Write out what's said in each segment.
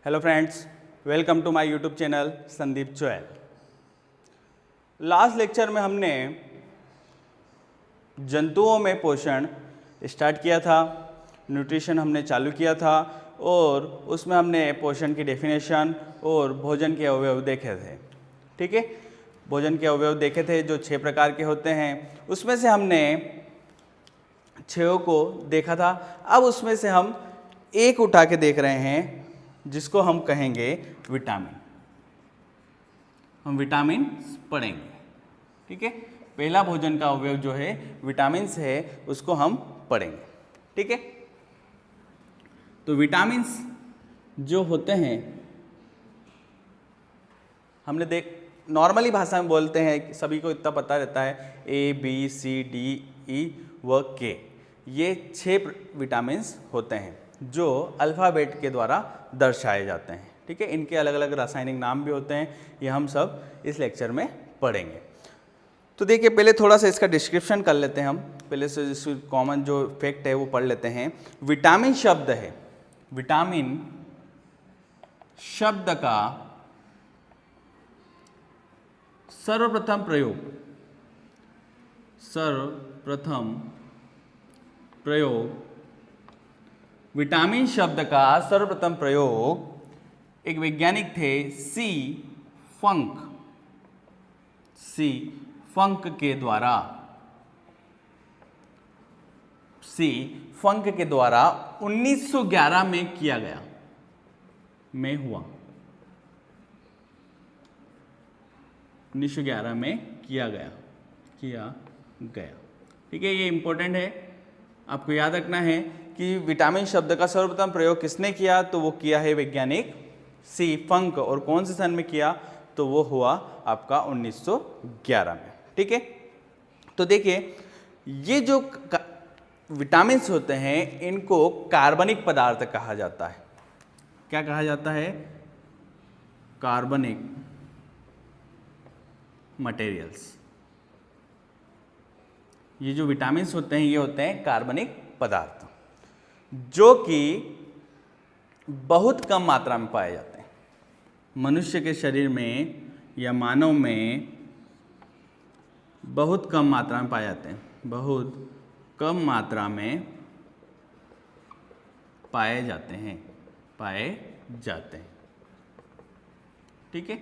Hello friends, welcome to my YouTube channel Sandeep Choyal. Last lecture में हमने जंतुओं में पोषण स्टार्ट किया था, न्यूट्रिशन हमने चालू किया था और उसमें हमने पोषण की डेफिनेशन और भोजन के अवयव देखे थे। ठीक है, भोजन के अवयव देखे थे जो 6 प्रकार के होते हैं। उसमें से हमने 6 को देखा था। अब उसमें से हम एक उठा के देख रहे हैं जिसको हम कहेंगे विटामिन। हम विटामिन पढ़ेंगे। ठीक है, पहला भोजन का अवयव जो है विटामिन है उसको हम पढ़ेंगे। ठीक है, तो विटामिन्स जो होते हैं हमने नॉर्मली भाषा में बोलते हैं, सभी को इतना पता रहता है ABCDE व K, ये 6 विटामिन्स होते हैं जो अल्फ़ाबेट के द्वारा दर्शाए जाते हैं। ठीक है, इनके अलग अलग रासायनिक नाम भी होते हैं, ये हम सब इस लेक्चर में पढ़ेंगे। तो देखिए, पहले थोड़ा सा इसका डिस्क्रिप्शन कर लेते हैं। हम पहले से कॉमन जो फैक्ट है वो पढ़ लेते हैं। विटामिन शब्द है, विटामिन शब्द का सर्वप्रथम प्रयोग विटामिन शब्द का सर्वप्रथम प्रयोग एक वैज्ञानिक थे सी फंक के द्वारा 1911 में किया गया, में हुआ 1911 में किया गया। ठीक है, ये इंपॉर्टेंट है, आपको याद रखना है कि विटामिन शब्द का सर्वप्रथम प्रयोग किसने किया, तो वो किया है वैज्ञानिक सी फंक। और कौन से सन में किया, तो वो हुआ आपका 1911 में। ठीक है, तो देखिए, ये जो विटामिन्स होते हैं इनको कार्बनिक पदार्थ कहा जाता है। क्या कहा जाता है? कार्बनिक मटेरियल्स। ये जो विटामिन्स होते हैं ये होते हैं कार्बनिक पदार्थ जो कि बहुत कम मात्रा में पाए जाते हैं। मनुष्य के शरीर में या मानव में बहुत कम मात्रा में पाए जाते हैं, बहुत कम मात्रा में पाए जाते हैं। ठीक है,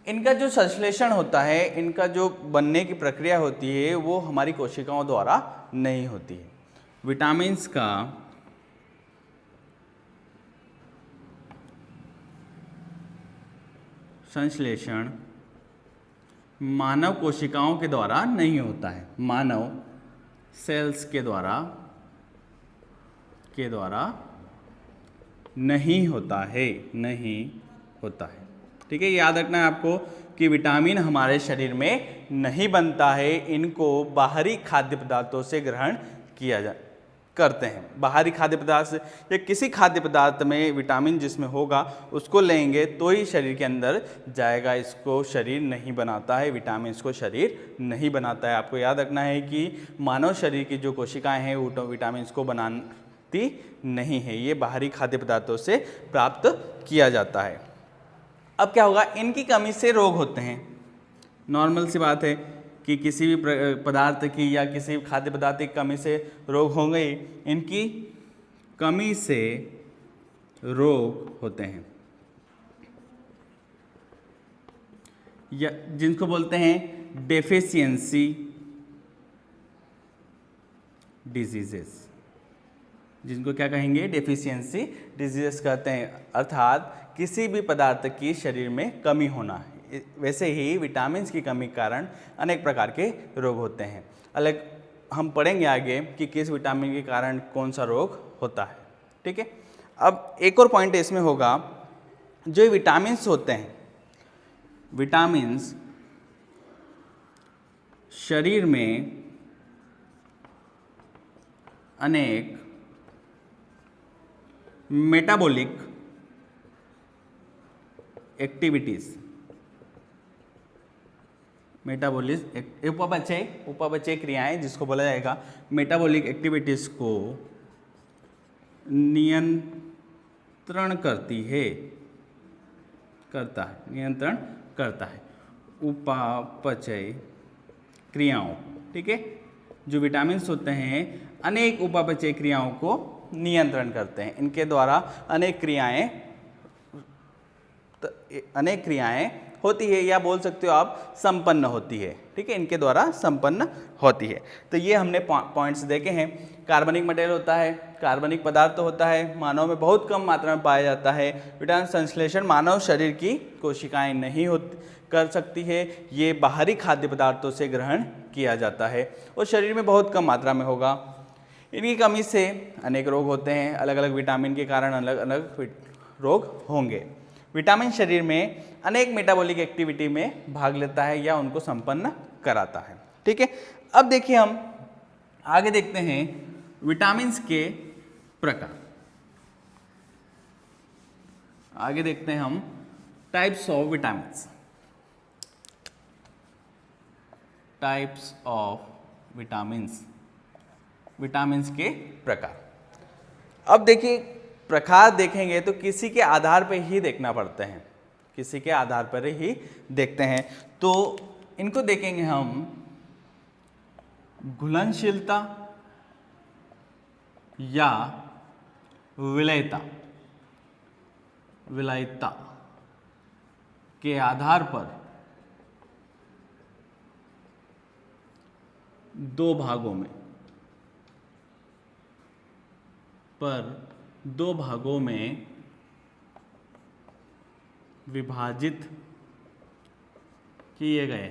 इनका जो संश्लेषण होता है, इनका जो बनने की प्रक्रिया होती है वो हमारी कोशिकाओं द्वारा नहीं होती है। विटामिन्स का संश्लेषण मानव कोशिकाओं के द्वारा नहीं होता है, मानव सेल्स के द्वारा नहीं होता है। ठीक है, याद रखना है आपको कि विटामिन हमारे शरीर में नहीं बनता है, इनको बाहरी खाद्य पदार्थों से ग्रहण करते हैं। बाहरी खाद्य पदार्थ से या किसी खाद्य पदार्थ में विटामिन जिसमें होगा उसको लेंगे तो ही शरीर के अंदर जाएगा। इसको शरीर नहीं बनाता है, विटामिन को शरीर नहीं बनाता है। आपको याद रखना है कि मानव शरीर की जो कोशिकाएं हैं वो विटामिन को बनाती नहीं है, ये बाहरी खाद्य पदार्थों से प्राप्त किया जाता है। अब क्या होगा, इनकी कमी से रोग होते हैं। नॉर्मल सी बात है कि किसी भी पदार्थ की या किसी भी खाद्य पदार्थ की कमी से रोग होंगे, इनकी कमी से रोग होते हैं या जिनको बोलते हैं डेफिशिएंसी डिजीजेस, जिनको क्या कहेंगे? डेफिशिएंसी डिजीजेस कहते हैं, अर्थात किसी भी पदार्थ की शरीर में कमी होना है। वैसे ही विटामिन की कमी के कारण अनेक प्रकार के रोग होते हैं। अलग हम पढ़ेंगे आगे कि किस विटामिन के कारण कौन सा रोग होता है। ठीक है, अब एक और पॉइंट इसमें होगा, जो विटामिन्स होते हैं, विटामिन्स शरीर में अनेक मेटाबॉलिक एक्टिविटीज, उपापचय क्रियाएं जिसको बोला जाएगा, मेटाबॉलिक एक्टिविटीज को नियंत्रण करता है उपापचय क्रियाओं। ठीक है, जो विटामिन होते हैं अनेक उपापचय क्रियाओं को नियंत्रण करते हैं। इनके द्वारा अनेक क्रियाएं होती है, या बोल सकते हो आप संपन्न होती है। ठीक है, इनके द्वारा संपन्न होती है। तो ये हमने पॉइंट्स देखे हैं। कार्बनिक मटेरियल होता है, कार्बनिक पदार्थ होता है, मानव में बहुत कम मात्रा में पाया जाता है। विटामिन संश्लेषण मानव शरीर की कोशिकाएं नहीं कर सकती है, ये बाहरी खाद्य पदार्थों से ग्रहण किया जाता है और शरीर में बहुत कम मात्रा में होगा। इनकी कमी से अनेक रोग होते हैं, अलग अलग विटामिन के कारण अलग अलग रोग होंगे। विटामिन शरीर में अनेक मेटाबॉलिक एक्टिविटी में भाग लेता है या उनको संपन्न कराता है। ठीक है, अब देखिए हम आगे देखते हैं विटामिन्स के प्रकार। आगे देखते हैं हम types of vitamins. Types of vitamins के प्रकार। अब देखिए प्रकार देखेंगे तो किसी के आधार पर ही देखना पड़ते हैं, किसी के आधार पर ही देखते हैं। तो इनको देखेंगे हम घुलनशीलता या विलयता के आधार पर दो भागों में विभाजित किए गए।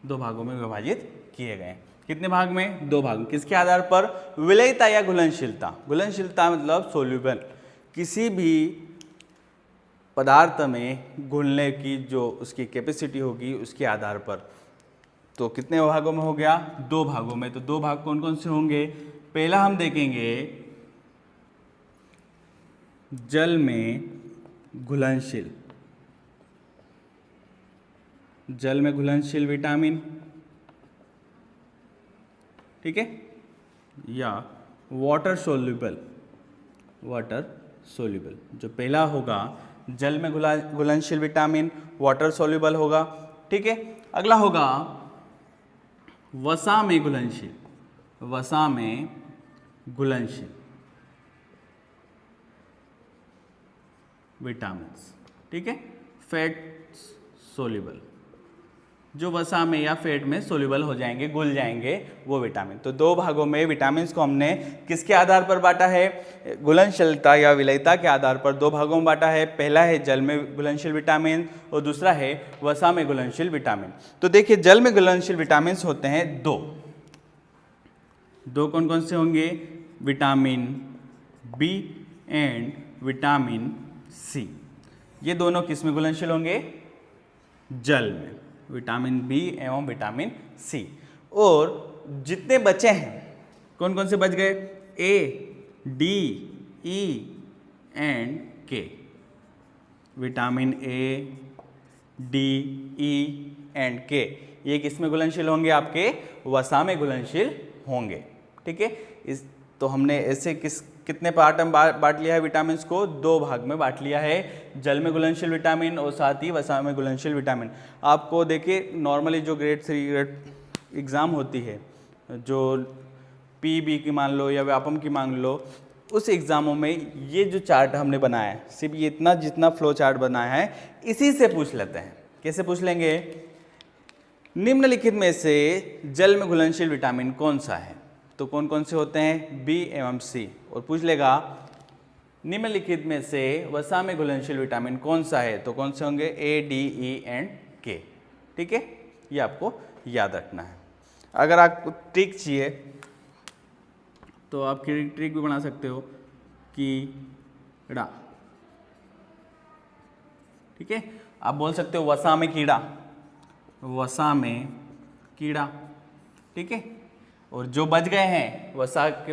दो भागों में विभाजित किए गए। कितने भाग में? दो भाग। किसके आधार पर? विलयता या घुलनशीलता। घुलनशीलता मतलब सोल्यूबल, किसी भी पदार्थ में घुलने की जो उसकी कैपेसिटी होगी उसके आधार पर। तो कितने भागों में हो गया? दो भागों में। तो दो भाग कौन कौन से होंगे? पहला हम देखेंगे जल में घुलनशील विटामिन, ठीक है, या वाटर सोल्यूबल। जो पहला होगा जल में घुलनशील विटामिन, वाटर सोल्यूबल होगा। ठीक है, अगला होगा वसा में घुलनशील विटामिन्स। ठीक है, फैट सोल्यूबल, जो वसा में या फैट में सोल्यूबल हो जाएंगे, घुल जाएंगे वो विटामिन। तो दो भागों में विटामिन्स को हमने किसके आधार पर बांटा है? घुलनशीलता या विलयता के आधार पर दो भागों में बांटा है। पहला है जल में घुलनशील विटामिन और दूसरा है वसा में घुलनशील विटामिन। तो देखिए जल में घुलनशील विटामिन होते हैं दो कौन कौन से होंगे? Vitamin B and vitamin C. ये दोनों किस में घुलनशील होंगे? जल में, विटामिन बी एवं विटामिन सी। और जितने बचे हैं, कौन कौन से बच गए? A, D, E and K. Vitamin A, D, E and K, ये किस में घुलनशील होंगे? आपके वसा में घुलनशील होंगे। ठीक है, तो हमने ऐसे कितने पार्ट में बांट लिया है विटामिन को? दो भाग में बांट लिया है, जल में घुलनशील विटामिन और साथ ही वसा में घुलनशील विटामिन। आपको देखिए नॉर्मली जो ग्रेड 3 ग्रेड एग्ज़ाम होती है, जो पीबी की मान लो या व्यापम की मान लो, उस एग्ज़ामों में ये जो चार्ट हमने बनाया है, सिर्फ ये इतना जितना फ्लो चार्ट बनाया है, इसी से पूछ लेते हैं। कैसे पूछ लेंगे? निम्नलिखित में से जल में घुलनशील विटामिन कौन सा है? तो कौन कौन से होते हैं? बी एवं सी। और पूछ लेगा निम्नलिखित में से वसा में घुलनशील विटामिन कौन सा है? तो कौन से होंगे? ए, डी, ई एंड के। ठीक है, ये आपको याद रखना है। अगर आपको ट्रिक चाहिए तो आप ट्रिक भी बना सकते हो, कीड़ा। ठीक है, आप बोल सकते हो वसा में कीड़ा, ठीक है। और जो बच गए हैं वसा के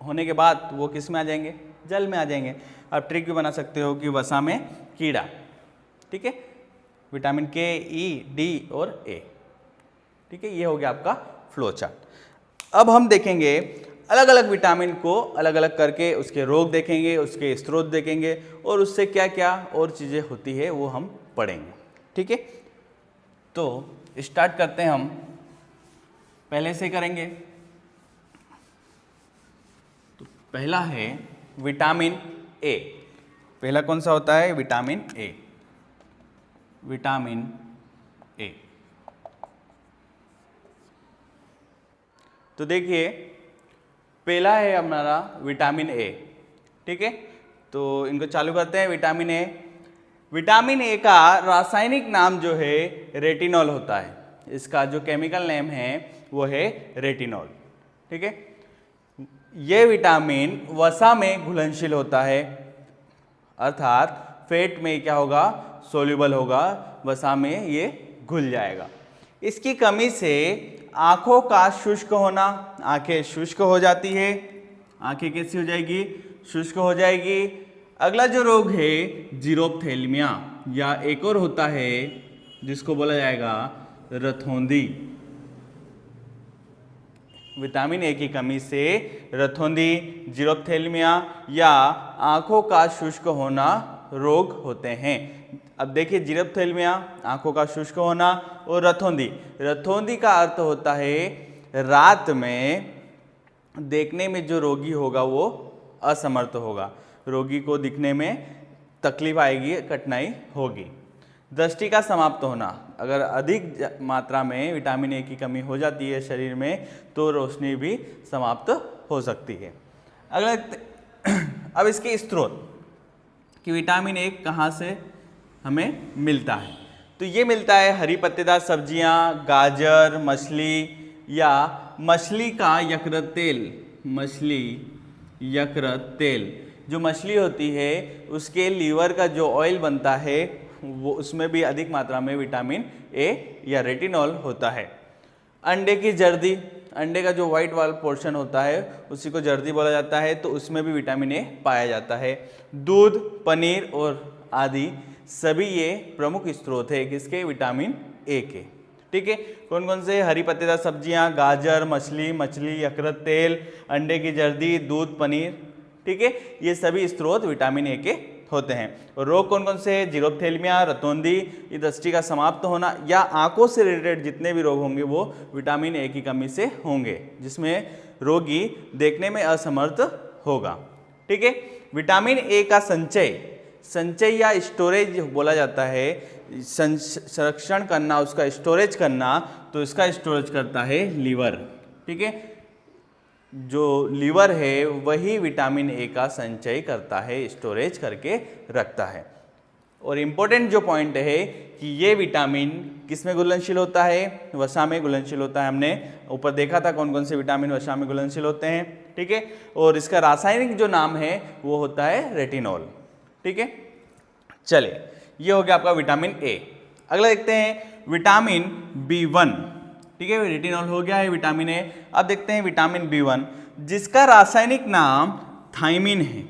होने के बाद वो किस में आ जाएंगे? जल में आ जाएंगे। आप ट्रिक भी बना सकते हो कि वसा में कीड़ा, ठीक है, विटामिन के, ई, डी और ए। ठीक है, ये हो गया आपका फ्लो चार्ट। अब हम देखेंगे अलग अलग विटामिन को अलग अलग करके उसके रोग देखेंगे, उसके स्रोत देखेंगे और उससे क्या क्या और चीज़ें होती है वो हम पढ़ेंगे। ठीक है, तो स्टार्ट करते हैं हम, पहले से करेंगे। तो पहला है विटामिन ए। पहला कौन सा होता है? Vitamin A. विटामिन ए, तो देखिए पहला है हमारा विटामिन ए। ठीक है, तो इनको चालू करते हैं। विटामिन ए, विटामिन ए का रासायनिक नाम जो है रेटिनॉल होता है। इसका जो केमिकल नेम है वो है रेटिनॉल। ठीक है, ये विटामिन वसा में घुलनशील होता है, अर्थात फैट में क्या होगा? सोल्यूबल होगा, वसा में ये घुल जाएगा। इसकी कमी से आंखों का शुष्क होना, आंखें शुष्क हो जाती है। आंखें कैसी हो जाएगी? शुष्क हो जाएगी। अगला जो रोग है जीरोप्थेल्मिया, या एक और होता है जिसको बोला जाएगा रथौंधी। विटामिन ए की कमी से रथौंधी, जीरोप्थेल्मिया या आंखों का शुष्क होना रोग होते हैं। अब देखिए जीरोप्थेल्मिया, आंखों का शुष्क होना, और रथौंधी। रथौंधी का अर्थ होता है रात में देखने में जो रोगी होगा वो असमर्थ होगा, रोगी को दिखने में तकलीफ आएगी, कठिनाई होगी। दृष्टि का समाप्त होना, अगर अधिक मात्रा में विटामिन ए की कमी हो जाती है शरीर में तो रोशनी भी समाप्त हो सकती है। अगला अब इसके स्रोत कि विटामिन ए कहाँ से हमें मिलता है, तो ये मिलता है हरी पत्तेदार सब्जियां, गाजर, मछली या मछली का यकृत तेल। मछली यकृत तेल, जो मछली होती है उसके लीवर का जो ऑयल बनता है वो, उसमें भी अधिक मात्रा में विटामिन ए या रेटिनॉल होता है। अंडे की जर्दी, अंडे का जो व्हाइट वाला पोर्शन होता है उसी को जर्दी बोला जाता है, तो उसमें भी विटामिन ए पाया जाता है। दूध, पनीर और आदि सभी ये प्रमुख स्रोत है किसके? विटामिन ए के। ठीक है, कौन कौन से? हरी पत्तेदार सब्जियां, गाजर, मछली, यकृत तेल, अंडे की जर्दी, दूध, पनीर। ठीक है, ये सभी स्रोत विटामिन ए के होते हैं। और रोग कौन कौन से? जीरोप्थेल्मिया, रतौंधी, ये दृष्टि का समाप्त होना या आंखों से रिलेटेड जितने भी रोग होंगे वो विटामिन ए की कमी से होंगे, जिसमें रोगी देखने में असमर्थ होगा। ठीक है, विटामिन ए का संचय या स्टोरेज बोला जाता है, संरक्षण करना, उसका स्टोरेज करना, तो इसका स्टोरेज करता है लीवर। ठीक है, जो लीवर है वही विटामिन ए का संचय करता है, स्टोरेज करके रखता है। और इम्पोर्टेंट जो पॉइंट है कि ये विटामिन किस में घुलनशील होता है? वसा में घुलनशील होता है। हमने ऊपर देखा था कौन कौन से विटामिन वसा में घुलनशील होते हैं। ठीक है, और इसका रासायनिक जो नाम है वो होता है रेटिनॉल। ठीक है, चलिए ये हो गया आपका विटामिन ए। अगला देखते हैं विटामिन बी1। ठीक है, रेटिनॉल हो गया है विटामिन ए। अब देखते हैं विटामिन बी1 जिसका रासायनिक नाम थायमिन है।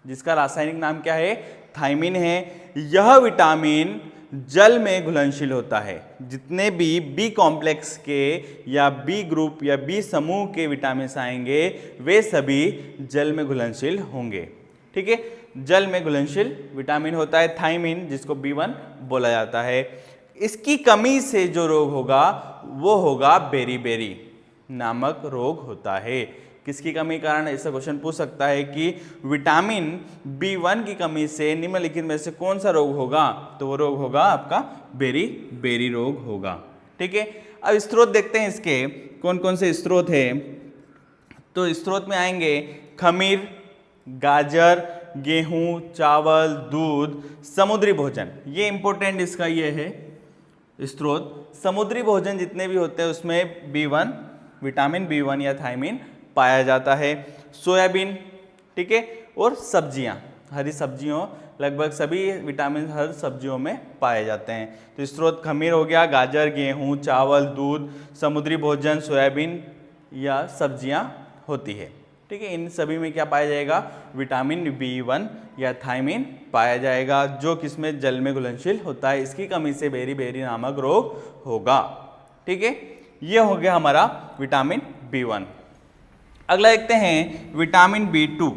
जिसका रासायनिक नाम क्या है? थायमिन है। यह विटामिन जल में घुलनशील होता है। जितने भी बी कॉम्प्लेक्स के या बी ग्रुप या बी समूह के विटामिन आएंगे वे सभी जल में घुलनशील होंगे। ठीक है, जल में घुलनशील विटामिन होता है थायमिन, जिसको बी1 बोला जाता है। इसकी कमी से जो रोग होगा वो होगा बेरी नामक रोग होता है। किसकी कमी कारण? ऐसा क्वेश्चन पूछ सकता है कि विटामिन बी1 की कमी से निम्नलिखित में से कौन सा रोग होगा, तो वो रोग होगा आपका बेरी रोग होगा। ठीक है, अब स्रोत देखते हैं इसके कौन कौन से स्रोत है। तो स्रोत में आएंगे खमीर, गाजर, गेहूं, चावल, दूध, समुद्री भोजन। ये इंपॉर्टेंट इसका ये है स्रोत। समुद्री भोजन जितने भी होते हैं उसमें बी1, विटामिन बी1 या थायमिन पाया जाता है। सोयाबीन, ठीक है, और सब्जियां, हरी सब्जियों, लगभग सभी विटामिन हर सब्जियों में पाए जाते हैं। तो स्रोत खमीर हो गया, गाजर, गेहूं, चावल, दूध, समुद्री भोजन, सोयाबीन या सब्जियां होती है। ठीक है, इन सभी में क्या पाया जाएगा? विटामिन बी1 या थायमिन पाया जाएगा, जो किसमें? जल में घुलनशील होता है। इसकी कमी से बेरी नामक रोग होगा। ठीक है, यह हो गया हमारा विटामिन बी1। अगला देखते हैं विटामिन B2।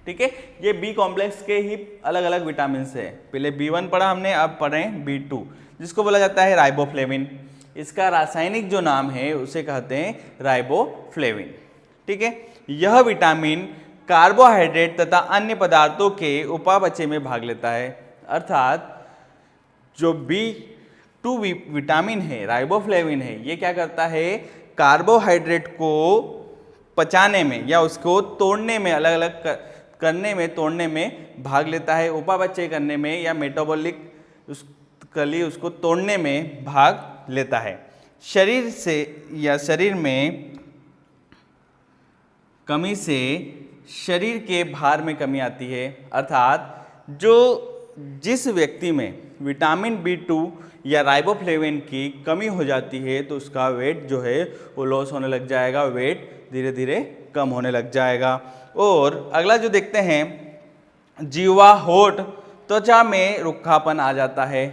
ठीक है, ये बी कॉम्प्लेक्स के ही अलग अलग विटामिन है। पहले B1 पढ़ा हमने, अब पढ़े B2, जिसको बोला जाता है राइबोफ्लेविन। इसका रासायनिक जो नाम है उसे कहते हैं राइबोफ्लेविन। ठीक है, यह विटामिन कार्बोहाइड्रेट तथा अन्य पदार्थों के उपापचय में भाग लेता है। अर्थात जो B2 विटामिन है, राइबोफ्लेविन है, ये क्या करता है, कार्बोहाइड्रेट को पचाने में या उसको तोड़ने में, अलग अलग करने में, तोड़ने में भाग लेता है, उपापचय करने में या मेटाबॉलिक उसको तोड़ने में भाग लेता है। शरीर से या शरीर में कमी से शरीर के भार में कमी आती है। अर्थात जिस व्यक्ति में विटामिन B2 या राइबोफ्लेविन की कमी हो जाती है तो उसका वेट जो है वो लॉस होने लग जाएगा, वेट धीरे धीरे कम होने लग जाएगा। और अगला जो देखते हैं, जीवा, होठ, त्वचा में रुखापन आ जाता है।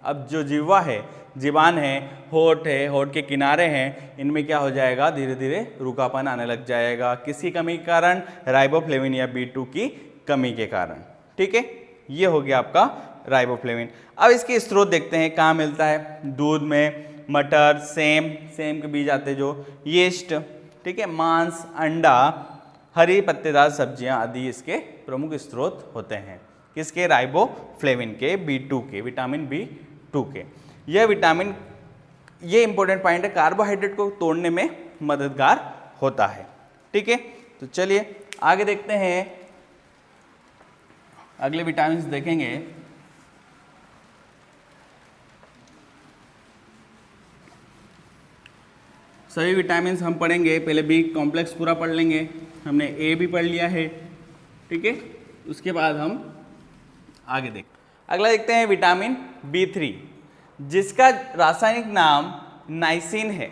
अब जो जीवा है, जीवान है, होठ है, होठ के किनारे हैं, इनमें क्या हो जाएगा, धीरे धीरे रुखापन आने लग जाएगा। किसकी कमी के कारण, राइबोफ्लेविन या B2 की कमी के कारण। ठीक है, ये हो गया आपका राइबोफ्लेविन। अब इसके स्रोत देखते हैं, कहाँ मिलता है, दूध में, मटर, सेम के बीज आते जो, यीस्ट, ठीक है, मांस, अंडा, हरी पत्तेदार सब्जियां आदि इसके प्रमुख स्रोत होते हैं। किसके, राइबोफ्लेविन के, B2 के, विटामिन B2 के। यह विटामिन, ये इंपॉर्टेंट पॉइंट है, कार्बोहाइड्रेट को तोड़ने में मददगार होता है। ठीक है, तो चलिए आगे देखते हैं, अगले विटामिन देखेंगे। सभी विटामिन हम पढ़ेंगे, पहले बी कॉम्प्लेक्स पूरा पढ़ लेंगे, हमने ए भी पढ़ लिया है। ठीक है, उसके बाद हम आगे अगला देखते हैं विटामिन B3, जिसका रासायनिक नाम नाइसिन है।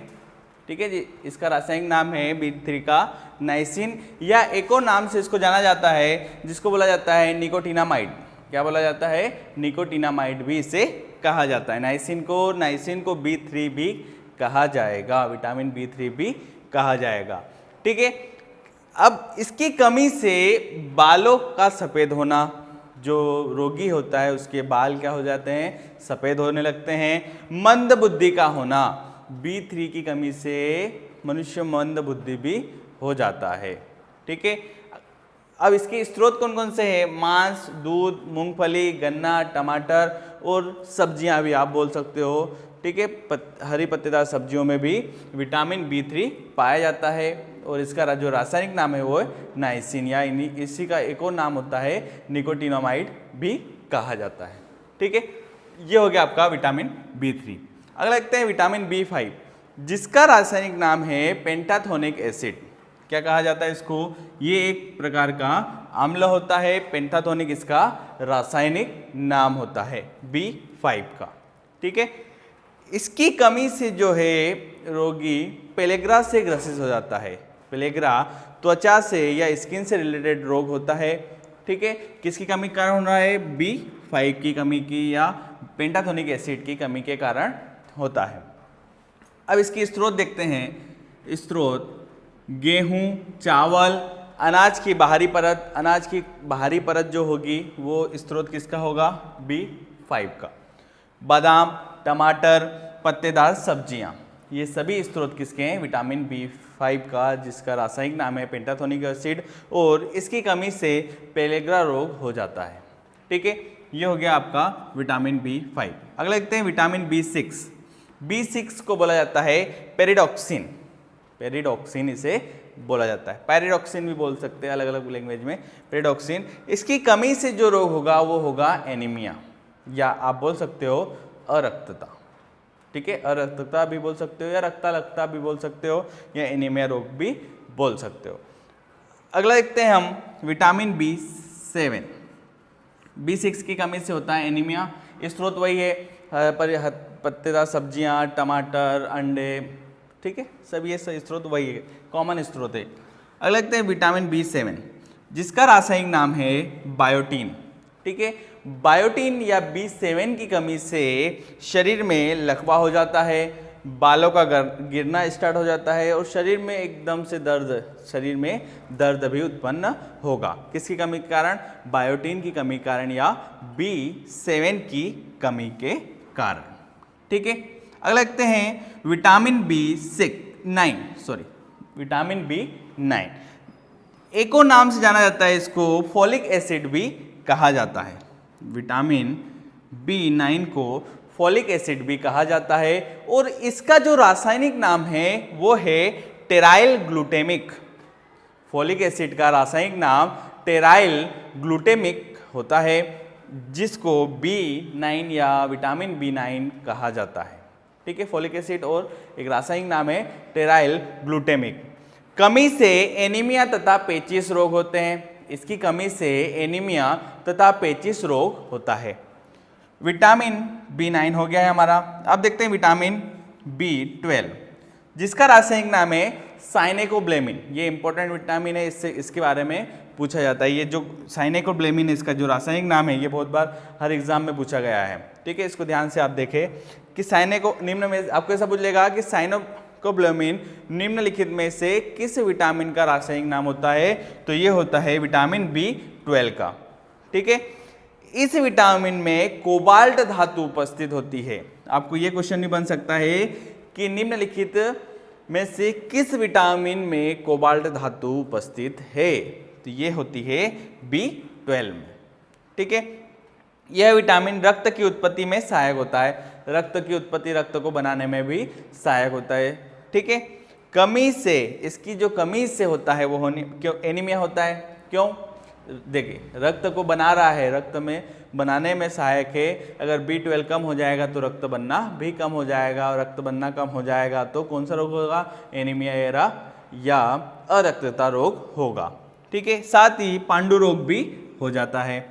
ठीक है जी, इसका रासायनिक नाम है B3 का नाइसिन, या एक और नाम से इसको जाना जाता है जिसको बोला जाता है निकोटिनामाइड। क्या बोला जाता है, निकोटिनामाइड भी इसे कहा जाता है। नाइसिन को B3 भी कहा जाएगा, विटामिन B3 भी कहा जाएगा। ठीक है, अब इसकी कमी से बालों का सफ़ेद होना, जो रोगी होता है उसके बाल क्या हो जाते हैं, सफ़ेद होने लगते हैं। मंद बुद्धि का होना, B3 की कमी से मनुष्य मंद बुद्धि भी हो जाता है। ठीक है, अब इसके स्रोत कौन कौन से हैं, मांस, दूध, मूंगफली, गन्ना, टमाटर और सब्जियां भी आप बोल सकते हो। ठीक है, हरी पत्तेदार सब्जियों में भी विटामिन B3 पाया जाता है, और इसका जो रासायनिक नाम है वो है नाइसिन, या इसी का एक और नाम होता है निकोटिनामाइड भी कहा जाता है। ठीक है, ये हो गया आपका विटामिन B3। अगला देखते हैं विटामिन B5, जिसका रासायनिक नाम है पेंटाथोनिक एसिड। क्या कहा जाता है इसको, ये एक प्रकार का अम्ल होता है, पेंटाथोनिक इसका रासायनिक नाम होता है B5 का। ठीक है, इसकी कमी से जो है रोगी पेलेग्रा से ग्रसित हो जाता है। पेलेग्रा त्वचा से या स्किन से रिलेटेड रोग होता है। ठीक है, किसकी कमी के कारण हो रहा है, B5 की कमी की या पेंटाथोनिक एसिड की कमी के कारण होता है। अब इसकी स्रोत देखते हैं। स्रोत गेहूं, चावल, अनाज की बाहरी परत जो होगी वो स्रोत किसका होगा, B5 का। बादाम, टमाटर, पत्तेदार सब्जियां, ये सभी स्रोत किसके हैं, विटामिन B5 का, जिसका रासायनिक नाम है पेंटाथोनिक एसिड, और इसकी कमी से पेलेग्रा रोग हो जाता है। ठीक है, ये हो गया आपका विटामिन B5। अगला देखते हैं विटामिन B6। B6 को बोला जाता है पेरिडॉक्सिन इसे बोला जाता है, पैरिडॉक्सिन भी बोल सकते हैं अलग अलग लैंग्वेज में, पेरिडॉक्सिन। इसकी कमी से जो रोग होगा वो होगा एनीमिया, या आप बोल सकते हो अरक्तता। ठीक है, अरक्तता भी बोल सकते हो, या रक्ताल्पता भी बोल सकते हो, या एनीमिया रोग भी बोल सकते हो। अगला देखते हैं हम विटामिन B7। B6 की कमी से होता है एनीमिया। स्रोत वही है, पत्तेदार सब्जियां, टमाटर, अंडे। ठीक है, सब ये स्रोत वही है, कॉमन स्रोत है। अगला देखते हैं विटामिन B7, जिसका रासायनिक नाम है बायोटीन। ठीक है, बायोटीन या B7 की कमी से शरीर में लकवा हो जाता है, बालों का गिरना स्टार्ट हो जाता है और शरीर में एकदम से शरीर में दर्द भी उत्पन्न होगा। किसकी कमी के कारण? बायोटीन की कमी के कारण या B7 की कमी के कारण। ठीक है, अगला देखते हैं विटामिन B9। एक और नाम से जाना जाता है इसको, फोलिक एसिड भी कहा जाता है। विटामिन B9 को फोलिक एसिड भी कहा जाता है और इसका जो रासायनिक नाम है वो है टेराइल ग्लूटेमिक। फोलिक एसिड का रासायनिक नाम टेराइल ग्लूटेमिक होता है, जिसको B9 या विटामिन B9 कहा जाता है। ठीक है, फोलिक एसिड और एक रासायनिक नाम है टेराइल ग्लूटेमिक। कमी से एनीमिया तथा पेचिश रोग होते हैं। इसकी कमी से एनीमिया तथा पेचिश रोग होता है। विटामिन B9 हो गया है हमारा। अब देखते हैं विटामिन B12, जिसका रासायनिक नाम है साइनेकोब्लेमिन। ये इंपॉर्टेंट विटामिन है, इसके बारे में पूछा जाता है। ये जो साइनेकोब्लेमिन इसका जो रासायनिक नाम है, ये बहुत बार हर एग्जाम में पूछा गया है। ठीक है, इसको ध्यान से आप देखें कि निम्न में आपको ऐसा पूछेगा कि साइनेकोब्लेमिन निम्नलिखित में से किस विटामिन का रासायनिक नाम होता है? तो ये होता है विटामिन B12 का। ठीक है, इस विटामिन में कोबाल्ट धातु उपस्थित होती है। आपको ये क्वेश्चन नहीं बन सकता है कि निम्नलिखित में से किस विटामिन में कोबाल्ट धातु उपस्थित है? तो ये होती है B12 में। ठीक है, यह विटामिन रक्त की उत्पत्ति में सहायक होता है। रक्त की उत्पत्ति, रक्त को बनाने में भी सहायक होता है। ठीक है, कमी से, इसकी जो कमी से होता है वो क्यों एनीमिया होता है? क्यों? देखिए, रक्त को बना रहा है, रक्त में बनाने में सहायक है। अगर B12 कम हो जाएगा तो रक्त बनना भी कम हो जाएगा, और रक्त बनना कम हो जाएगा तो कौन सा रोग होगा? एनीमिया या अरक्तता रोग होगा। ठीक है, साथ ही पांडु रोग भी हो जाता है।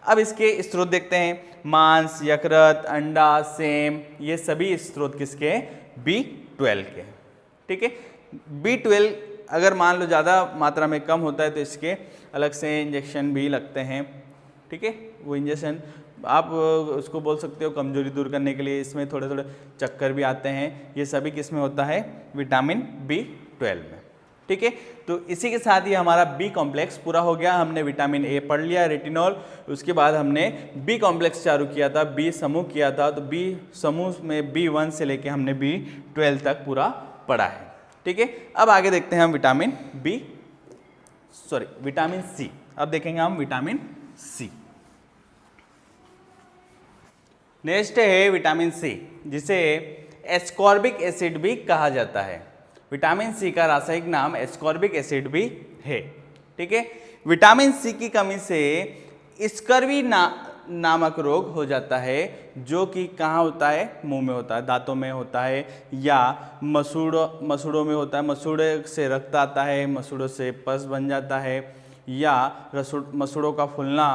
अब इसके स्रोत देखते हैं। मांस, यकृत, अंडा, सेम, ये सभी स्रोत किसके? B12 के। ठीक है, B12 अगर मान लो ज़्यादा मात्रा में कम होता है तो इसके अलग से इंजेक्शन भी लगते हैं। ठीक है, वो इंजेक्शन आप उसको बोल सकते हो कमजोरी दूर करने के लिए। इसमें थोड़े थोड़े चक्कर भी आते हैं। ये सभी किस में होता है? विटामिन B12 में। ठीक है, तो इसी के साथ ही हमारा B कॉम्प्लेक्स पूरा हो गया। हमने विटामिन A पढ़ लिया, रेटिनॉल। उसके बाद हमने B कॉम्प्लेक्स चालू किया था, B समूह किया था। तो B समूह में B1 से लेके हमने B12 तक पूरा पढ़ा है। ठीक है, अब आगे देखते हैं हम विटामिन C। अब देखेंगे हम विटामिन C। नेक्स्ट है विटामिन C, जिसे एस्कॉर्बिक एसिड भी कहा जाता है। विटामिन C का रासायनिक नाम एस्कॉर्बिक एसिड भी है। ठीक है, विटामिन C की कमी से स्कर्वी नामक रोग हो जाता है, जो कि कहाँ होता है? मुंह में होता है, दांतों में होता है, या मसूड़ों में होता है। मसूड़े से रक्त आता है, मसूड़ों से पस बन जाता है, या मसूड़ों का फूलना,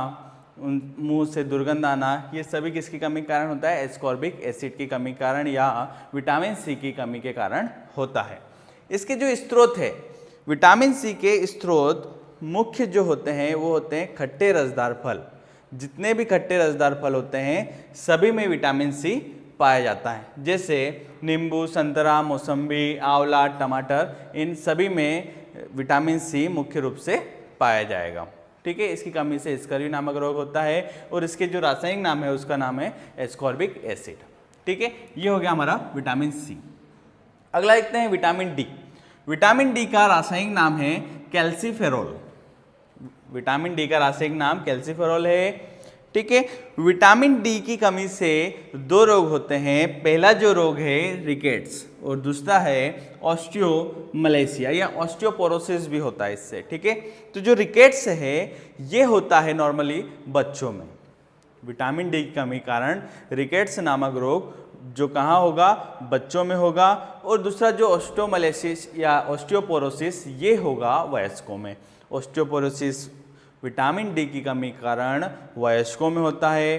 मुंह से दुर्गंध आना, ये सभी किसकी कमी के कारण होता है? एस्कॉर्बिक एसिड की कमी के कारण या विटामिन C की कमी के कारण होता है। इसके जो स्रोत है, विटामिन C के स्रोत मुख्य जो होते हैं वो होते हैं खट्टे रसदार फल। जितने भी खट्टे रसदार फल होते हैं सभी में विटामिन C पाया जाता है। जैसे नींबू, संतरा, मौसम्बी, आंवला, टमाटर, इन सभी में विटामिन C मुख्य रूप से पाया जाएगा। ठीक है, इसकी कमी से स्कर्वी नामक रोग होता है और इसके जो रासायनिक नाम है उसका नाम है एस्कॉर्बिक एसिड। ठीक है, ये हो गया हमारा विटामिन C। अगला देखते हैं विटामिन D। विटामिन D का रासायनिक नाम है कैल्सीफेरोल। विटामिन D का रासायनिक नाम कैल्सीफेरोल है। ठीक है, विटामिन D की कमी से दो रोग होते हैं। पहला जो रोग है रिकेट्स और दूसरा है ऑस्टियोमलेशिया या ऑस्टियोपोरोसिस भी होता है इससे। ठीक है, तो जो रिकेट्स है ये होता है नॉर्मली बच्चों में। विटामिन D की कमी कारण रिकेट्स नामक रोग जो कहाँ होगा? बच्चों में होगा। और दूसरा जो ऑस्टियोमलेसिस या ऑस्टियोपोरोसिस ये होगा वयस्कों में। ऑस्टियोपोरोसिस विटामिन D की कमी कारण वयस्कों में होता है।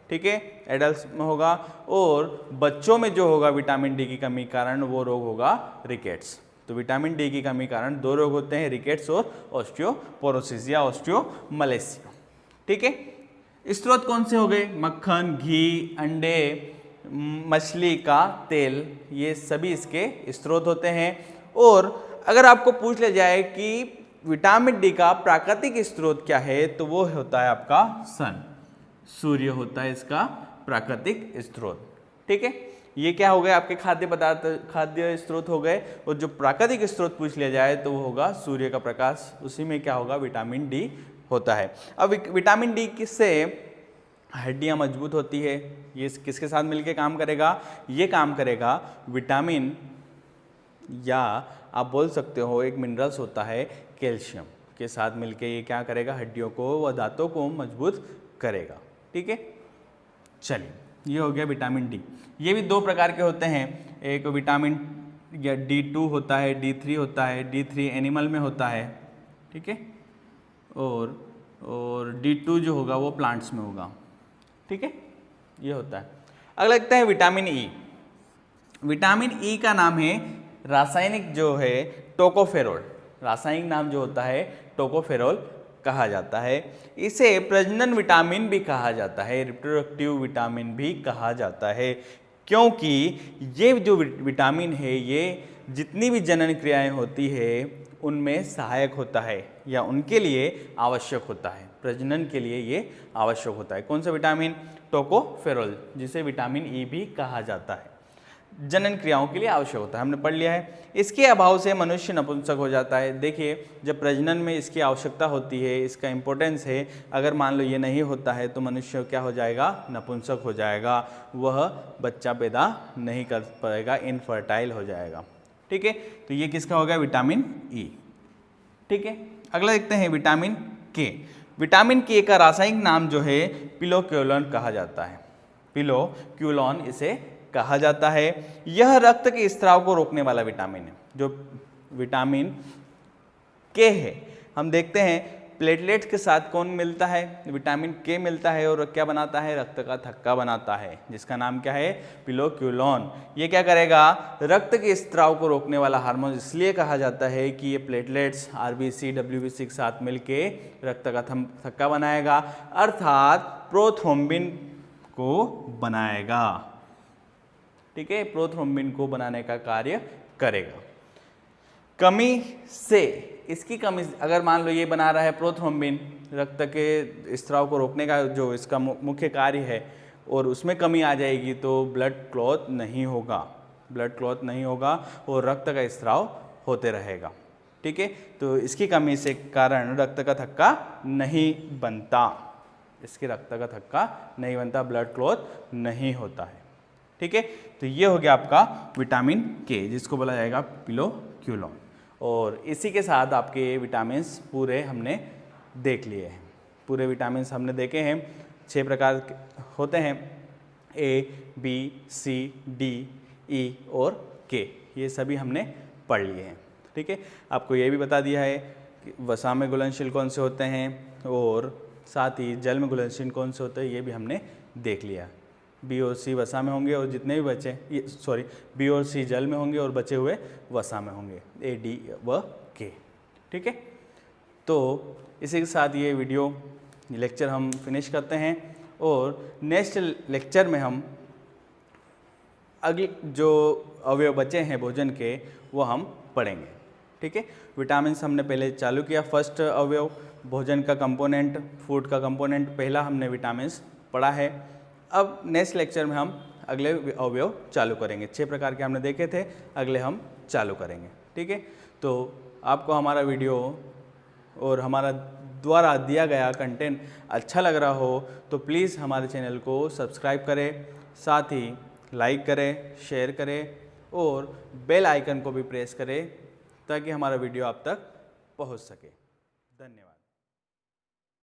ठीक है, एडल्ट्स में होगा। और बच्चों में जो होगा विटामिन D की कमी कारण वो रोग होगा रिकेट्स। तो विटामिन D की कमी कारण दो रोग होते हैं, रिकेट्स और ऑस्टियोपोरोसिस या ऑस्टियोमलेशिया। ठीक है, स्रोत कौन से हो गए? मक्खन, घी, अंडे, मछली का तेल, ये सभी इसके स्रोत होते हैं। और अगर आपको पूछ लिया जाए कि विटामिन डी का प्राकृतिक स्रोत क्या है, तो वो होता है आपका सन, सूर्य होता है इसका प्राकृतिक स्रोत। ठीक है, ये क्या हो गए आपके खाद्य पदार्थ, खाद्य स्रोत हो गए। और जो प्राकृतिक स्रोत पूछ लिया जाए तो वो होगा सूर्य का प्रकाश, उसी में क्या होगा विटामिन डी होता है। अब विटामिन डी किससे हड्डियां मजबूत होती है, ये किसके साथ मिलकर काम करेगा, ये काम करेगा विटामिन, या आप बोल सकते हो एक मिनरल्स होता है कैल्शियम के साथ मिलकर ये क्या करेगा, हड्डियों को व दांतों को मजबूत करेगा। ठीक है, चलिए ये हो गया विटामिन डी। ये भी दो प्रकार के होते हैं, एक विटामिन या D2 होता है, D3 होता है, D3 एनिमल में होता है। ठीक है, और D2 जो होगा वो प्लांट्स में होगा। ठीक है, ये होता है। अगला लगता है विटामिन ई। विटामिन ई का नाम है रासायनिक जो है टोकोफेरोल, रासायनिक नाम जो होता है टोकोफेरोल कहा जाता है। इसे प्रजनन विटामिन भी कहा जाता है, रिप्रोडक्टिव विटामिन भी कहा जाता है, क्योंकि ये जो विटामिन है ये जितनी भी जनन क्रियाएं होती है उनमें सहायक होता है या उनके लिए आवश्यक होता है, प्रजनन के लिए ये आवश्यक होता है। कौन सा विटामिन, टोकोफेरोल, जिसे विटामिन ई भी कहा जाता है, जनन क्रियाओं के लिए आवश्यक होता है, हमने पढ़ लिया है। इसके अभाव से मनुष्य नपुंसक हो जाता है। देखिए जब प्रजनन में इसकी आवश्यकता होती है, इसका इम्पोर्टेंस है, अगर मान लो ये नहीं होता है तो मनुष्य क्या हो जाएगा, नपुंसक हो जाएगा, वह बच्चा पैदा नहीं कर पाएगा, इनफर्टाइल हो जाएगा। ठीक है, तो ये किसका हो गया, विटामिन ई। ठीक है, अगला देखते हैं विटामिन के। विटामिन के का रासायनिक नाम जो है पिलोक्यूलोन कहा जाता है, पिलोक्यूलोन इसे कहा जाता है। यह रक्त के स्त्राव को रोकने वाला विटामिन है। जो विटामिन के है, हम देखते हैं प्लेटलेट्स के साथ कौन मिलता है, विटामिन के मिलता है, और क्या बनाता है, रक्त का थक्का बनाता है, जिसका नाम क्या है, पिलोक्यूलोन। ये क्या करेगा, रक्त के स्त्राव को रोकने वाला हार्मोन इसलिए कहा जाता है कि ये प्लेटलेट्स आरबीसी डब्ल्यूबीसी के साथ मिलके रक्त का थक्का बनाएगा, अर्थात प्रोथ्रोम्बिन को बनाएगा। ठीक है, प्रोथ्रोम्बिन को बनाने का कार्य करेगा। कमी से, इसकी कमी, अगर मान लो ये बना रहा है प्रोथ्रोम्बिन, रक्त के स्त्राव को रोकने का जो इसका मुख्य कार्य है, और उसमें कमी आ जाएगी तो ब्लड क्लॉट नहीं होगा, ब्लड क्लॉट नहीं होगा और रक्त का स्त्राव होते रहेगा। ठीक है, तो इसकी कमी से कारण रक्त का थक्का नहीं बनता, इसके रक्त का थक्का नहीं बनता, ब्लड क्लॉट नहीं होता है। ठीक है, तो ये हो गया आपका विटामिन के, जिसको बोला जाएगा पिलोक्यूलोन। और इसी के साथ आपके विटामिन्स पूरे हमने देख लिए हैं, पूरे विटामिन्स हमने देखे हैं। 6 प्रकार होते हैं, ए, बी, सी, डी, ई और के, ये सभी हमने पढ़ लिए हैं। ठीक है, आपको ये भी बता दिया है कि वसा में घुलनशील कौन से होते हैं, और साथ ही जल में घुलनशील कौन से होते हैं, ये भी हमने देख लिया। बी और सी वसा में होंगे और जितने भी बचे, बी और सी जल में होंगे और बचे हुए वसा में होंगे, ए, डी व के। ठीक है, तो इसी के साथ ये वीडियो लेक्चर हम फिनिश करते हैं, और नेक्स्ट लेक्चर में हम अगले जो अवयव बचे हैं भोजन के वो हम पढ़ेंगे। ठीक है, विटामिन्स हमने पहले चालू किया, फर्स्ट अवयव भोजन का कंपोनेंट, फूड का कंपोनेंट पहला हमने विटामिन्स पढ़ा है। अब नेक्स्ट लेक्चर में हम अगले अवयव चालू करेंगे, 6 प्रकार के हमने देखे थे, अगले हम चालू करेंगे। ठीक है, तो आपको हमारा वीडियो और हमारा द्वारा दिया गया कंटेंट अच्छा लग रहा हो तो प्लीज़ हमारे चैनल को सब्सक्राइब करें, साथ ही लाइक करें, शेयर करें और बेल आइकन को भी प्रेस करें ताकि हमारा वीडियो आप तक पहुंच सके। धन्यवाद।